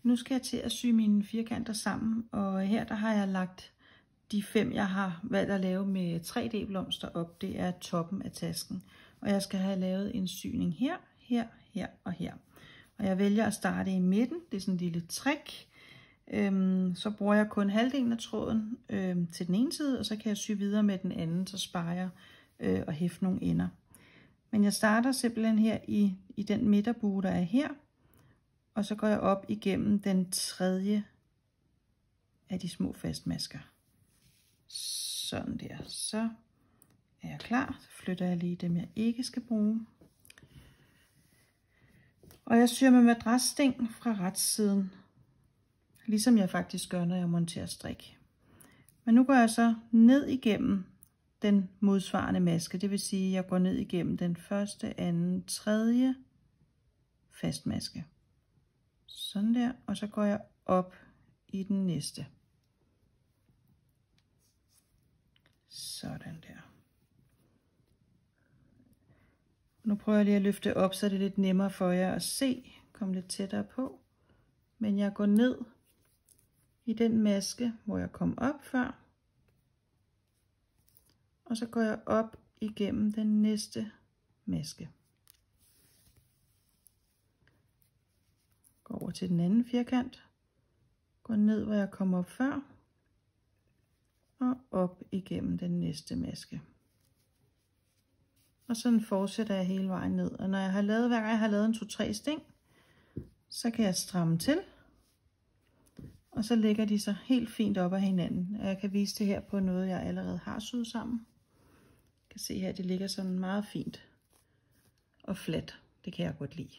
Nu skal jeg til at sy mine firkanter sammen, og her der har jeg lagt de 5, jeg har valgt at lave med 3D blomster op. Det er toppen af tasken, og jeg skal have lavet en syning her, her, her og her. Og jeg vælger at starte i midten, det er sådan en lille trick. Så bruger jeg kun halvdelen af tråden til den ene side, og så kan jeg sy videre med den anden, så sparer jeg og hæfte nogle ender. Men jeg starter simpelthen her i den midterbue, der er her, og så går jeg op igennem den tredje af de små fastmasker. Sådan der. Så er jeg klar. Så flytter jeg lige dem, jeg ikke skal bruge. Og jeg syr med madrassting fra retssiden, ligesom jeg faktisk gør, når jeg monterer strik. Men nu går jeg så ned igennem den modsvarende maske. Det vil sige, at jeg går ned igennem den første, anden, tredje fastmaske. Sådan der. Og så går jeg op i den næste. Sådan der. Nu prøver jeg lige at løfte op, så det er lidt nemmere for jer at se. Kom lidt tættere på. Men jeg går ned i den maske, hvor jeg kom op før. Og så går jeg op igennem den næste maske. Går over til den anden firkant. Går ned, hvor jeg kom op før. Og op igennem den næste maske. Og sådan fortsætter jeg hele vejen ned. Og når jeg har lavet, hver gang jeg har lavet en 2-3 sting, så kan jeg stramme til. Og så lægger de sig helt fint op ad hinanden. Og jeg kan vise det her på noget, jeg allerede har syet sammen. Jeg kan se her, at det ligger sådan meget fint og fladt. Det kan jeg godt lide.